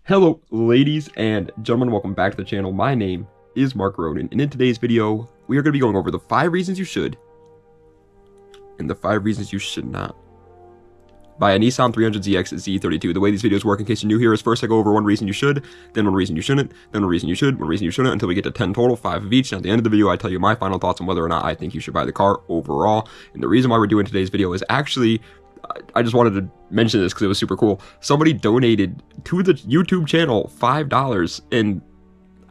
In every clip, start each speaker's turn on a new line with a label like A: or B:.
A: Hello, ladies and gentlemen, welcome back to the channel. My name is Mark Roden, and in today's video, we are going to be going over the 5 reasons you should and the 5 reasons you should not buy a Nissan 300ZX Z32. The way these videos work, in case you're new here, is first I go over one reason you should, then one reason you shouldn't, then one reason you should, one reason you shouldn't, until we get to 10 total, 5 of each. And at the end of the video, I tell you my final thoughts on whether or not I think you should buy the car overall. And the reason why we're doing today's video is actually, I just wanted to mention this because it was super cool. Somebody donated to the YouTube channel $5 and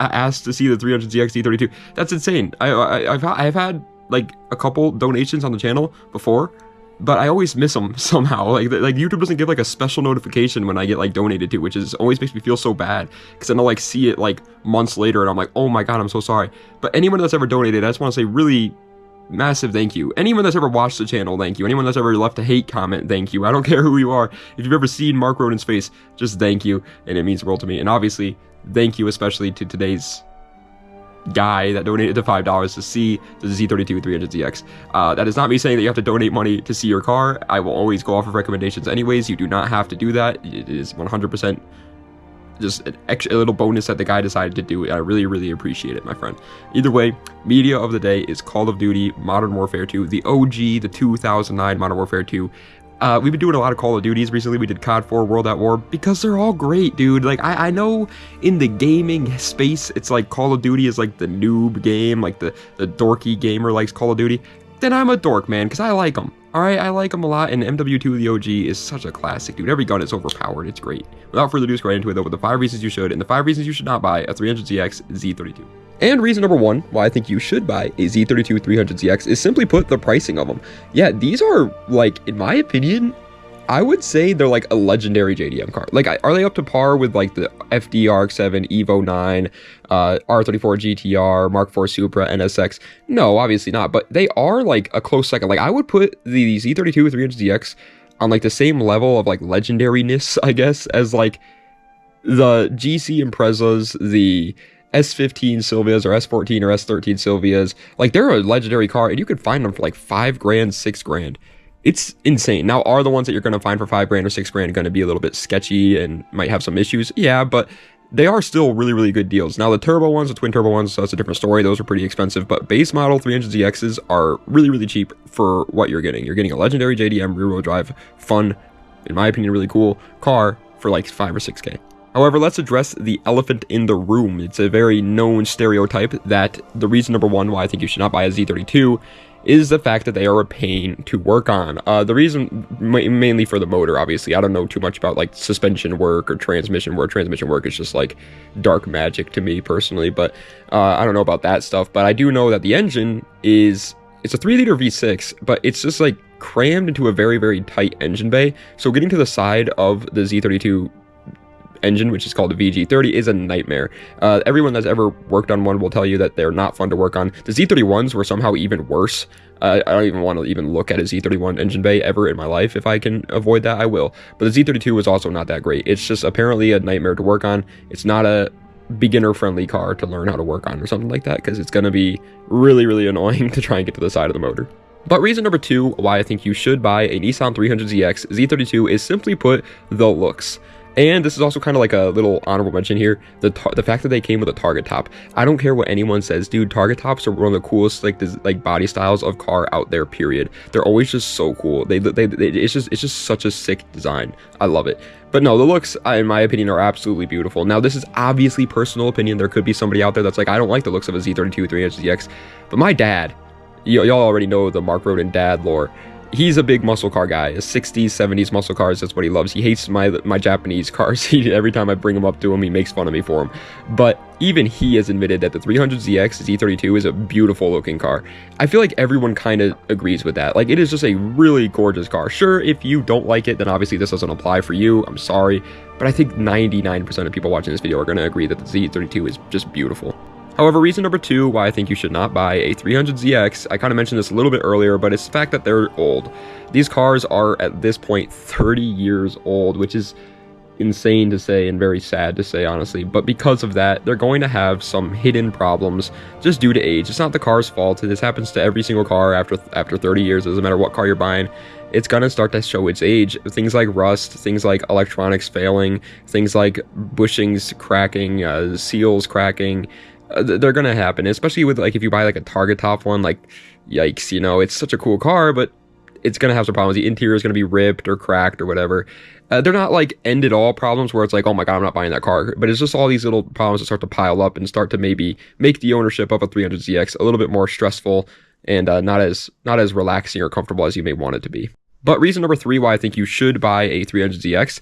A: asked to see the 300ZX Z32. That's insane. I've had like a couple donations on the channel before, but I always miss them somehow. Like YouTube doesn't give like a special notification when I get like donated to, which is always makes me feel so bad because then I'll like see it like months later and I'm like, oh my god, I'm so sorry. But anyone that's ever donated, I just want to say really massive thank you. Anyone that's ever watched the channel, thank you. Anyone that's ever left a hate comment, thank you. I don't care who you are. If you've ever seen Mark Roden's face, just thank you, and it means the world to me. And obviously, thank you especially to today's guy that donated the $5 to see the Z32 300ZX. That is not me saying that you have to donate money to see your car. I will always go off of recommendations anyways. You do not have to do that. It is 100% just a little bonus that the guy decided to do. I really appreciate it, my friend. Either way, media of the day is Call of Duty Modern Warfare 2, the OG, the 2009 Modern Warfare 2. We've been doing a lot of Call of Duties recently. We did COD 4, World at War, because they're all great, dude. Like, I know in the gaming space, it's like Call of Duty is like the noob game, like the dorky gamer likes Call of Duty. Then I'm a dork, man, because I like them. Alright, I like them a lot, and MW2 the OG is such a classic, dude. Every gun is overpowered, it's great. Without further ado, let's go right into it, though, with the 5 reasons you should, and the 5 reasons you should not buy a 300ZX Z32. And reason number 1 why I think you should buy a Z32 300ZX is simply put the pricing of them. Yeah, these are, like, in my opinion, I would say they're like a legendary JDM car. Like, are they up to par with like the FD RX-7, Evo 9, R34 GTR, Mark IV Supra, NSX? No, obviously not. But they are like a close second. Like, I would put the Z32 300ZX on like the same level of like legendariness, I guess, as like the GC Imprezas, the S15 Silvias, or S14 or S13 Silvias. Like, they're a legendary car, and you could find them for like $5 grand, $6 grand. It's insane. Now, are the ones that you're going to find for $5 grand or $6 grand going to be a little bit sketchy and might have some issues? Yeah, but they are still really good deals. Now, the turbo ones, the twin turbo ones, so that's a different story. Those are pretty expensive, but base model 300ZXs are really cheap for what you're getting. You're getting a legendary JDM rear-wheel drive, fun, in my opinion, really cool car for like 5 or 6K. However, let's address the elephant in the room. It's a very known stereotype that the reason number 1 why I think you should not buy a Z32 is the fact that they are a pain to work on. The reason, mainly for the motor, obviously. I don't know too much about like suspension work or transmission work. Transmission work is just like dark magic to me personally, but I don't know about that stuff. But I do know that the engine it's a 3-liter V6, but it's just like crammed into a very tight engine bay. So getting to the side of the Z32 engine, which is called a VG30, is a nightmare. Everyone that's ever worked on one will tell you that they're not fun to work on. The Z31s were somehow even worse. I don't even want to even look at a Z31 engine bay ever in my life. If I can avoid that, I will. But the Z32 was also not that great. It's just apparently a nightmare to work on. It's not a beginner-friendly car to learn how to work on or something like that, because it's going to be really annoying to try and get to the side of the motor. But reason number 2 why I think you should buy a Nissan 300ZX Z32 is simply put the looks. And this is also kind of like a little honorable mention here, the fact that they came with a target top. I don't care what anyone says, dude, target tops are one of the coolest like body styles of car out there, period. They're always just so cool. It's just such a sick design. I love it. But no, the looks, in my opinion, are absolutely beautiful. Now, this is obviously personal opinion. There could be somebody out there that's like, I don't like the looks of a Z32 300ZX. But my dad, y'all already know the Mark Roden dad lore. He's a big muscle car guy. 60s, 70s muscle cars, that's what he loves. He hates my Japanese cars. Every time I bring him up to him, he makes fun of me for him. But even he has admitted that the 300ZX Z32 is a beautiful looking car. I feel like everyone kind of agrees with that. Like, it is just a really gorgeous car. Sure, if you don't like it, then obviously this doesn't apply for you. I'm sorry. But I think 99% of people watching this video are going to agree that the Z32 is just beautiful. However, reason number 2 why I think you should not buy a 300ZX, I kind of mentioned this a little bit earlier, but it's the fact that they're old. These cars are, at this point, 30 years old, which is insane to say and very sad to say, honestly. But because of that, they're going to have some hidden problems just due to age. It's not the car's fault. This happens to every single car after 30 years. It doesn't matter what car you're buying. it's gonna start to show its age. Things like rust, things like electronics failing, things like bushings cracking, seals cracking, they're gonna happen, especially with like if you buy like a Target top one. Like, yikes, you know, it's such a cool car, but it's gonna have some problems. The interior is gonna be ripped or cracked or whatever. They're not like end it all problems where it's like, oh my god, I'm not buying that car, but it's just all these little problems that start to pile up and start to maybe make the ownership of a 300ZX a little bit more stressful and not as relaxing or comfortable as you may want it to be. But reason number 3 why I think you should buy a 300ZX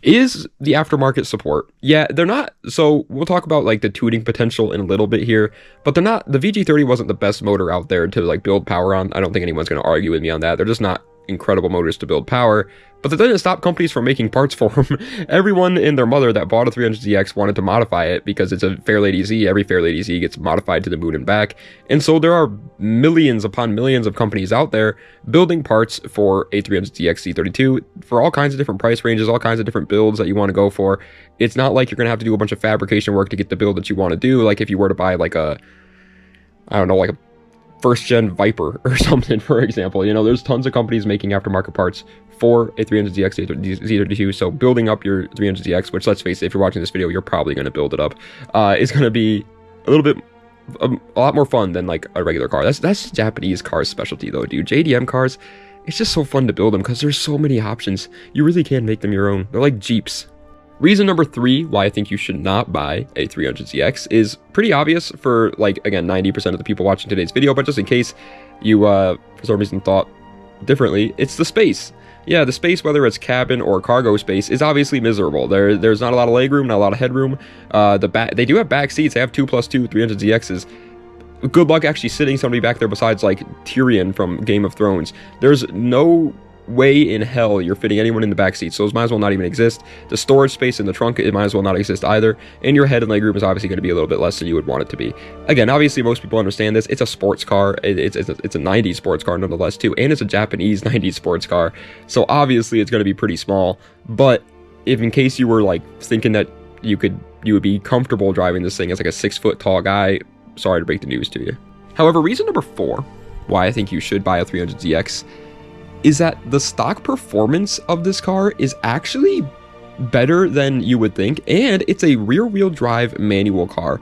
A: is the aftermarket support. Yeah, they're not, so we'll talk about like the tuning potential in a little bit here, but they're not, the VG30 wasn't the best motor out there to like build power on. I don't think anyone's going to argue with me on that. They're just not incredible motors to build power, but that doesn't stop companies from making parts for them. Everyone and their mother that bought a 300ZX wanted to modify it because it's a Fairlady Z. Every Fairlady Z gets modified to the moon and back. And so there are millions upon millions of companies out there building parts for a 300ZX Z32 for all kinds of different price ranges, all kinds of different builds that you want to go for. It's not like you're going to have to do a bunch of fabrication work to get the build that you want to do. Like if you were to buy like a, I don't know, like a first gen Viper or something, for example. You know, there's tons of companies making aftermarket parts for a 300ZX Z32. So building up your 300ZX, which let's face it, if you're watching this video, you're probably going to build it up, is going to be a little bit a lot more fun than like a regular car. That's Japanese cars specialty though, dude. JDM cars, it's just so fun to build them because there's so many options. You really can make them your own. They're like Jeeps. Reason number 3 why I think you should not buy a 300ZX is pretty obvious for, like, again, 90% of the people watching today's video, but just in case you, for some reason, thought differently, it's the space. Yeah, the space, whether it's cabin or cargo space, is obviously miserable. There's not a lot of legroom, not a lot of headroom. They do have back seats. They have 2+2 300ZXs. Good luck actually sitting somebody back there besides, like, Tyrion from Game of Thrones. There's no way in hell you're fitting anyone in the back seat, so those might as well not even exist. The storage space in the trunk, it might as well not exist either, and your head and leg room is obviously going to be a little bit less than you would want it to be. Again, obviously most people understand this. It's a sports car. It's a 90s sports car nonetheless too, and it's a Japanese 90s sports car, so obviously it's going to be pretty small. But if in case you were like thinking that you would be comfortable driving this thing as like a 6-foot tall guy, sorry to break the news to you. However, reason number 4 why I think you should buy a 300ZX is that the stock performance of this car is actually better than you would think, and it's a rear-wheel drive manual car.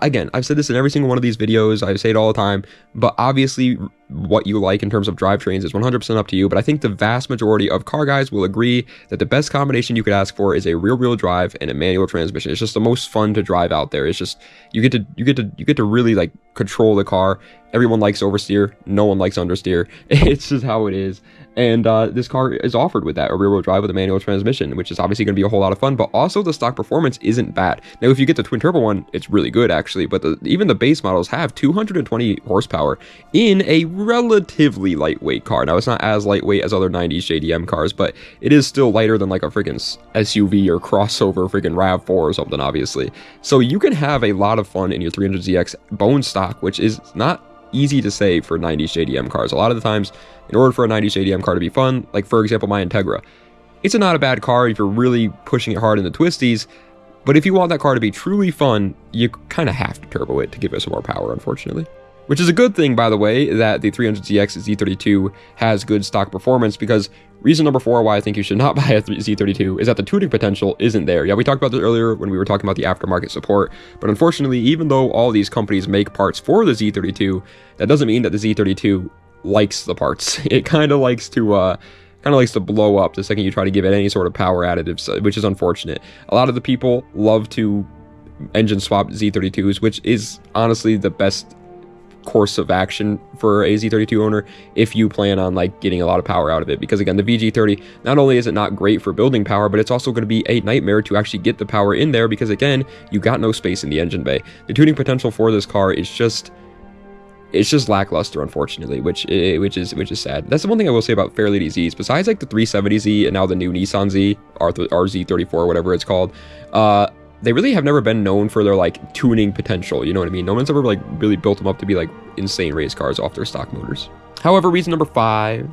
A: Again, I've said this in every single one of these videos, I say it all the time, but obviously what you like in terms of drivetrains is 100% up to you, but I think the vast majority of car guys will agree that the best combination you could ask for is a rear-wheel drive and a manual transmission. It's just the most fun to drive out there. It's just, you get to really like control the car. Everyone likes oversteer, no one likes understeer. It's just how it is. And this car is offered with that, a rear-wheel drive with a manual transmission, which is obviously going to be a whole lot of fun, but also the stock performance isn't bad. Now, if you get the twin-turbo one, it's really good, actually, but even the base models have 220 horsepower in a relatively lightweight car. Now, it's not as lightweight as other 90s JDM cars, but it is still lighter than like a freaking SUV or crossover freaking RAV4 or something, obviously. So you can have a lot of fun in your 300ZX bone stock, which is not easy to say for 90s JDM cars. A lot of the times, in order for a 90s JDM car to be fun, like for example my Integra, it's not a bad car if you're really pushing it hard in the twisties, but if you want that car to be truly fun, you kind of have to turbo it to give it some more power, unfortunately. Which is a good thing, by the way, that the 300ZX Z32 has good stock performance, because reason number 4 why I think you should not buy a Z32 is that the tuning potential isn't there. Yeah, we talked about this earlier when we were talking about the aftermarket support, but unfortunately, even though all these companies make parts for the Z32, that doesn't mean that the Z32 likes the parts. It kind of likes to blow up the second you try to give it any sort of power additives, which is unfortunate. A lot of the people love to engine swap Z32s, which is honestly the best course of action for a Z32 owner if you plan on like getting a lot of power out of it, because again, the VG30, not only is it not great for building power, but it's also going to be a nightmare to actually get the power in there, because again, you got no space in the engine bay. The tuning potential for this car is just, it's just lackluster, unfortunately, which is sad. That's the one thing I will say about Fairlady Z's. Besides like the 370Z and now the new Nissan Z, RZ34, whatever it's called, they really have never been known for their like tuning potential. You know what I mean? No one's ever like really built them up to be like insane race cars off their stock motors. However, reason number 5,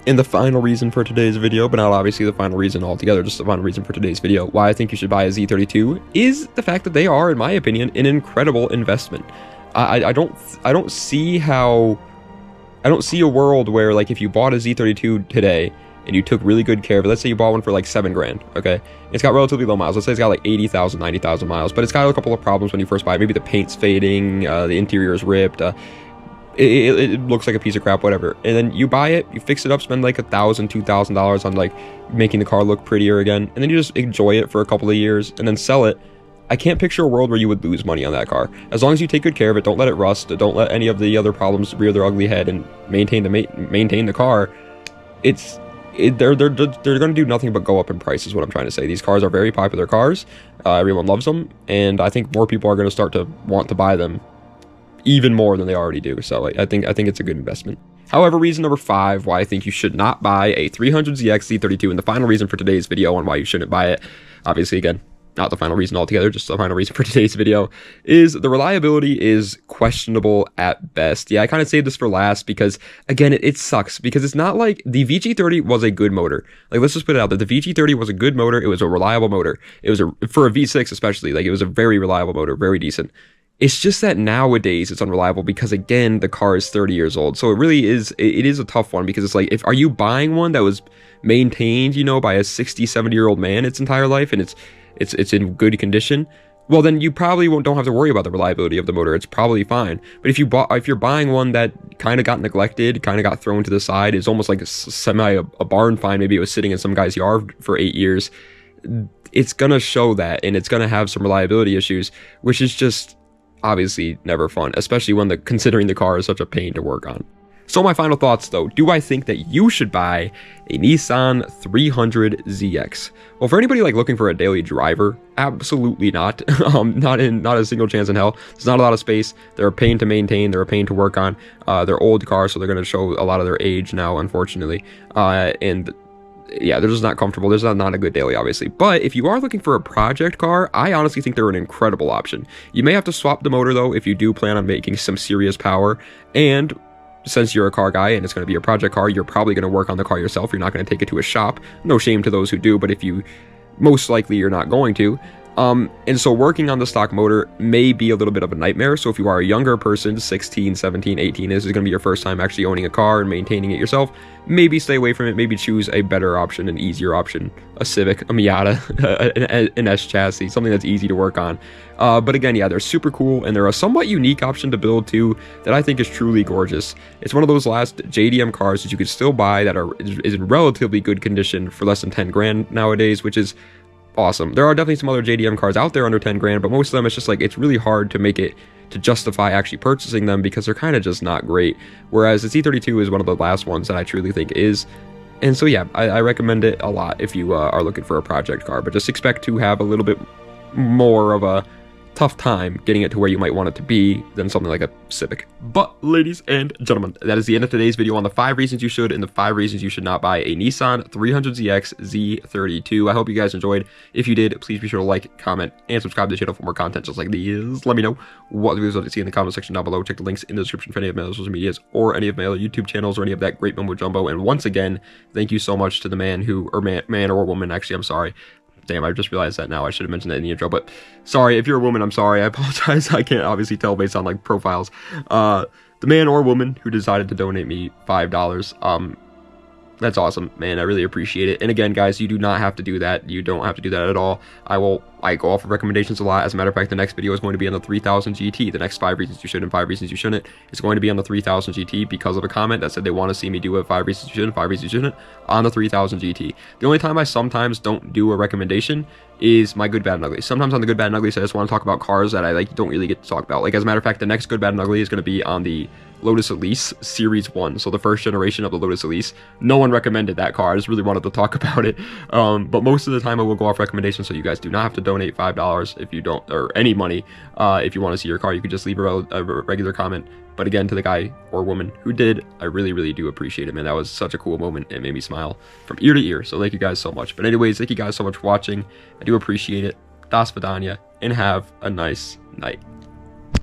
A: and the final reason for today's video, but not obviously the final reason altogether, just the final reason for today's video, why I think you should buy a Z32 is the fact that they are, in my opinion, an incredible investment. I don't see how I don't see a world where, like, if you bought a Z32 today and you took really good care of it, let's say you bought one for like 7 grand, okay? It's got relatively low miles. Let's say it's got like 80,000, 90,000 miles, but it's got a couple of problems when you first buy it. Maybe the paint's fading, the interior is ripped, it looks like a piece of crap, whatever. And then you buy it, you fix it up, spend like $1,000, $2,000 on like making the car look prettier again, and then you just enjoy it for a couple of years and then sell it. I can't picture a world where you would lose money on that car. As long as you take good care of it, don't let it rust, don't let any of the other problems rear their ugly head, and maintain the car. They're going to do nothing but go up in price, is what I'm trying to say. These cars are very popular cars. Everyone loves them, and I think more people are going to start to want to buy them even more than they already do. So I think it's a good investment. However, reason number 5 why I think you should not buy a 300ZX Z32, and the final reason for today's video on why you shouldn't buy it, obviously, again, not the final reason altogether, just the final reason for today's video, is the reliability is questionable at best. Yeah, I kind of saved this for last because, again, it sucks because it's not like the VG30 was a good motor. Like, let's just put it out there. The VG30 was a good motor. It was a reliable motor. It was for a V6 especially, like, it was a very reliable motor, very decent. It's just that nowadays it's unreliable because, again, the car is 30 years old. So it really is, it is a tough one because it's like, are you buying one that was maintained, you know, by a 60, 70-year-old man its entire life, and it's in good condition? Well, then you probably don't have to worry about the reliability of the motor. It's probably fine. But if you're buying one that kind of got neglected, kind of got thrown to the side, is almost like a barn find, maybe it was sitting in some guy's yard for 8 years, it's gonna show that, and it's gonna have some reliability issues, which is just obviously never fun, especially when considering the car is such a pain to work on. So my final thoughts though, do I think that you should buy a Nissan 300ZX? Well, for anybody like looking for a daily driver, absolutely not. Not a single chance in hell. There's not a lot of space. They're a pain to maintain. They're a pain to work on. They're old cars, so they're going to show a lot of their age now, unfortunately. And yeah, they're just not comfortable. There's not a good daily, obviously. But if you are looking for a project car, I honestly think they're an incredible option. You may have to swap the motor though if you do plan on making some serious power, and since you're a car guy and it's going to be a project car, you're probably going to work on the car yourself. You're not going to take it to a shop. No shame to those who do, but if you, most likely you're not going to. And so working on the stock motor may be a little bit of a nightmare. So if you are a younger person, 16, 17, 18, this is going to be your first time actually owning a car and maintaining it yourself, maybe stay away from it. Maybe choose a better option, an easier option, a Civic, a Miata, an S chassis, something that's easy to work on. But again, yeah, they're super cool, and they're a somewhat unique option to build too that I think is truly gorgeous. It's one of those last JDM cars that you could still buy that is in relatively good condition for less than 10 grand nowadays, which is awesome. There are definitely some other JDM cars out there under 10 grand, but most of them, it's just like, it's really hard to make it to justify actually purchasing them because they're kind of just not great. Whereas the Z32 is one of the last ones that I truly think is. And so yeah, I recommend it a lot if you are looking for a project car, but just expect to have a little bit more of a tough time getting it to where you might want it to be than something like a Civic. But ladies and gentlemen, that is the end of today's video on the 5 reasons you should and the 5 reasons you should not buy a Nissan 300ZX Z32. I hope you guys enjoyed. If you did, please be sure to like, comment, and subscribe to the channel for more content just like these. Let me know what videos you'd like to see in the comment section down below. Check the links in the description for any of my other social medias or any of my other YouTube channels or any of that great mumbo jumbo. And once again, thank you so much to the man or woman, actually, I'm sorry. Damn, I just realized that now. I should have mentioned that in the intro, but sorry, if you're a woman, I'm sorry. I apologize. I can't obviously tell based on like profiles. The man or woman who decided to donate me $5. That's awesome, man. I really appreciate it. And again, guys, you do not have to do that. You don't have to do that at all. I go off of recommendations a lot. As a matter of fact, the next video is going to be on the 3000 GT. The next 5 reasons you should and 5 reasons you shouldn't is going to be on the 3000 GT because of a comment that said they want to see me do a 5 reasons you should and 5 reasons you shouldn't on the 3000 GT. The only time I sometimes don't do a recommendation is my good, bad, and ugly. Sometimes on the good, bad, and ugly, I just want to talk about cars that I like don't really get to talk about. Like, as a matter of fact, the next good, bad, and ugly is going to be on the Lotus Elise Series 1, so the first generation of the Lotus Elise. No one recommended that car. I just really wanted to talk about it. But most of the time I will go off recommendations, so you guys do not have to donate $5 if you don't, or any money. If you want to see your car, you could just leave a regular comment. But again, to the guy or woman who did, I really, really do appreciate it, man. That was such a cool moment. It made me smile from ear to ear. So thank you guys so much. But anyways, thank you guys so much for watching. I do appreciate it. Das Vidania, and have a nice night.